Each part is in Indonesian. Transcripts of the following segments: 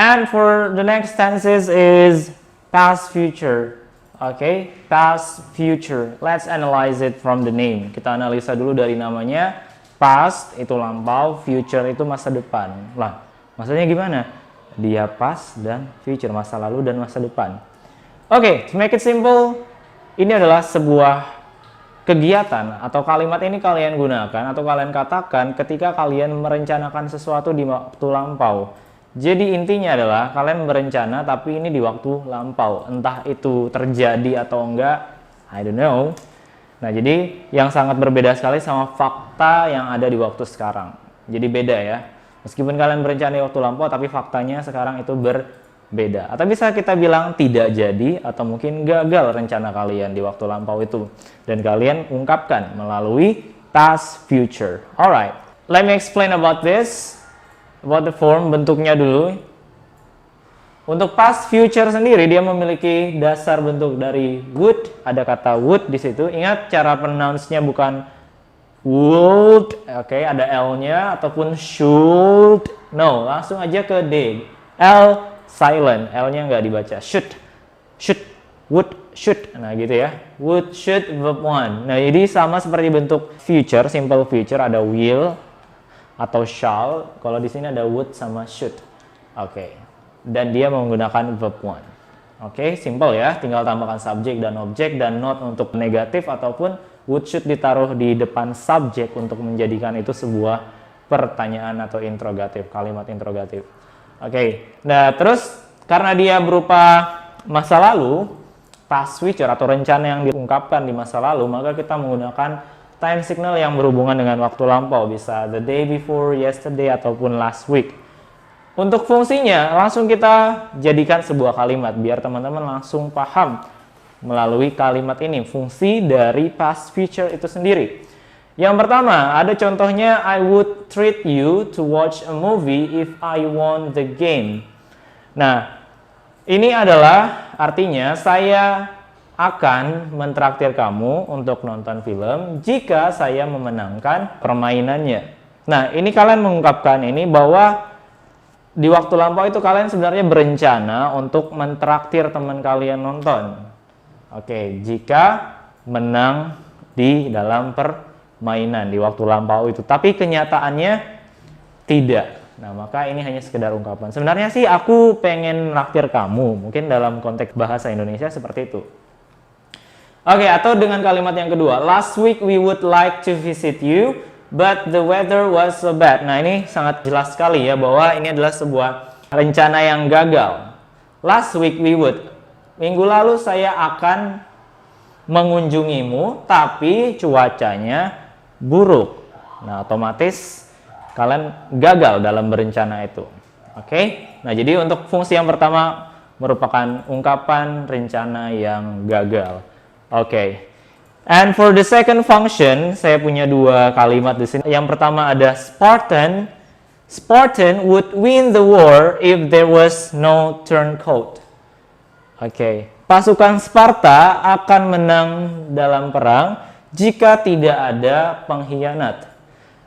And for the next tenses is past future. Okay, past future. Let's analyze it from the name. Kita analisa dulu dari namanya. Past itu lampau, future itu masa depan. Lah, maksudnya gimana? Dia past dan future, masa lalu dan masa depan. Okay, to make it simple, ini adalah sebuah kegiatan atau kalimat ini kalian gunakan atau kalian katakan ketika kalian merencanakan sesuatu di waktu lampau. Jadi intinya adalah kalian berencana tapi ini di waktu lampau. Entah itu terjadi atau enggak, I don't know. Nah, jadi yang sangat berbeda sekali sama fakta yang ada di waktu sekarang. Jadi beda ya. Meskipun kalian berencana di waktu lampau tapi faktanya sekarang itu berbeda. Atau bisa kita bilang tidak jadi atau mungkin gagal rencana kalian di waktu lampau itu. Dan kalian ungkapkan melalui past future. Alright, let me explain about this. About the form, bentuknya dulu. Untuk past future sendiri dia memiliki dasar bentuk dari would, ada kata would di situ. Ingat cara pronounce-nya bukan would, oke, ada L-nya ataupun should. No, langsung aja ke D. L silent, L-nya nggak dibaca. Should, would, should. Nah gitu ya. Would, should, verb 1. Nah jadi sama seperti bentuk future, simple future, ada will atau shall. Kalau di sini ada would sama should. Oke. Dan dia menggunakan verb 1. Oke, simple ya. Tinggal tambahkan subjek dan objek dan not untuk negatif ataupun would should ditaruh di depan subjek untuk menjadikan itu sebuah pertanyaan atau interrogatif, kalimat interrogatif. Oke. Nah, terus karena dia berupa masa lalu, past future atau rencana yang diungkapkan di masa lalu, maka kita menggunakan time signal yang berhubungan dengan waktu lampau, bisa the day before, yesterday, ataupun last week. Untuk fungsinya, langsung kita jadikan sebuah kalimat, biar teman-teman langsung paham melalui kalimat ini, fungsi dari past future itu sendiri. Yang pertama, ada contohnya, I would treat you to watch a movie if I won the game. Nah, ini adalah artinya saya akan mentraktir kamu untuk nonton film jika saya memenangkan permainannya. Nah, ini kalian mengungkapkan ini bahwa di waktu lampau itu kalian sebenarnya berencana untuk mentraktir teman kalian nonton. Oke, jika menang di dalam permainan di waktu lampau itu. Tapi kenyataannya tidak. Nah, maka ini hanya sekedar ungkapan. Sebenarnya sih aku pengen traktir kamu. Mungkin dalam konteks bahasa Indonesia seperti itu. Oke, atau dengan kalimat yang kedua, last week we would like to visit you, but the weather was so bad. Nah, ini sangat jelas sekali ya bahwa ini adalah sebuah rencana yang gagal. Last week we would. Minggu lalu saya akan mengunjungimu, tapi cuacanya buruk. Nah, otomatis kalian gagal dalam berencana itu. Oke? Nah, jadi untuk fungsi yang pertama merupakan ungkapan rencana yang gagal. Oke. And for the second function, saya punya dua kalimat di sini. Yang pertama ada Spartan. Spartan would win the war if there was no turncoat. Oke. Pasukan Sparta akan menang dalam perang jika tidak ada pengkhianat.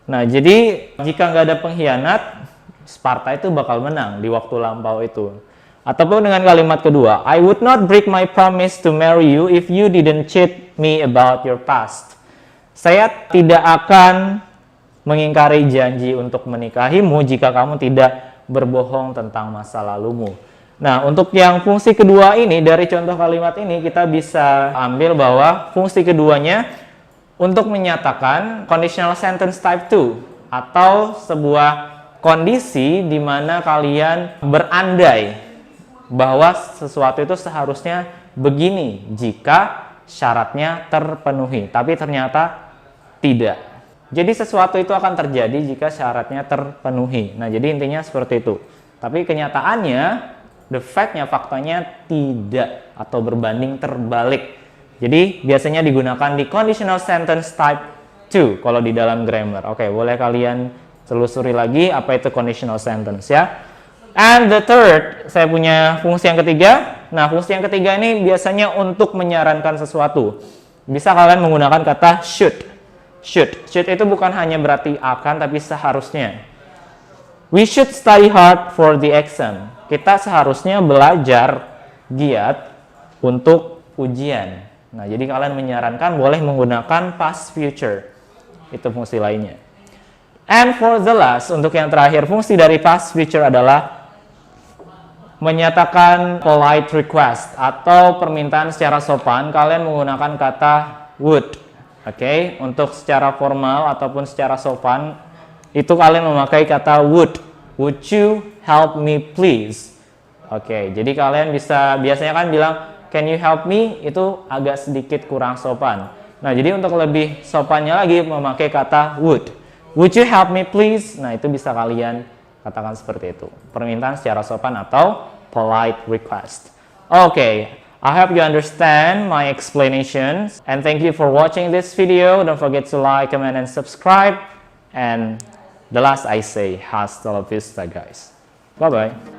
Nah, jadi jika nggak ada pengkhianat, Sparta itu bakal menang di waktu lampau itu. Ataupun dengan kalimat kedua, I would not break my promise to marry you if you didn't cheat me about your past. Saya tidak akan mengingkari janji untuk menikahimu jika kamu tidak berbohong tentang masa lalumu. Nah, untuk yang fungsi kedua ini, dari contoh kalimat ini kita bisa ambil bahwa fungsi keduanya untuk menyatakan conditional sentence type 2 atau sebuah kondisi di mana kalian berandai bahwa sesuatu itu seharusnya begini jika syaratnya terpenuhi, tapi ternyata tidak. Jadi sesuatu itu akan terjadi jika syaratnya terpenuhi. Nah, jadi intinya seperti itu. Tapi kenyataannya, the fact-nya, faktanya tidak atau berbanding terbalik. Jadi biasanya digunakan di conditional sentence type 2 kalau di dalam grammar. Oke, boleh kalian telusuri lagi apa itu conditional sentence ya. And the third, saya punya fungsi yang ketiga. Nah, fungsi yang ketiga ini biasanya untuk menyarankan sesuatu. Bisa kalian menggunakan kata should. Should itu bukan hanya berarti akan, tapi seharusnya. We should study hard for the exam. kita seharusnya belajar giat untuk ujian. Nah, jadi kalian menyarankan boleh menggunakan past future. Itu fungsi lainnya. And for the last, untuk yang terakhir, fungsi dari past future adalah menyatakan polite request atau permintaan secara sopan. Kalian menggunakan kata would. Oke, untuk secara formal ataupun secara sopan, itu kalian memakai kata would. Would you help me please? Oke, jadi kalian biasanya kan bilang, can you help me? Itu agak sedikit kurang sopan. Nah, jadi untuk lebih sopannya lagi memakai kata would. Would you help me please? Nah, itu bisa kalian katakan seperti itu. Permintaan secara sopan atau polite request. Okay, I hope you understand my explanations. And thank you for watching this video. Don't forget to like, comment, and subscribe. And the last I say, hasta la vista, guys. Bye-bye.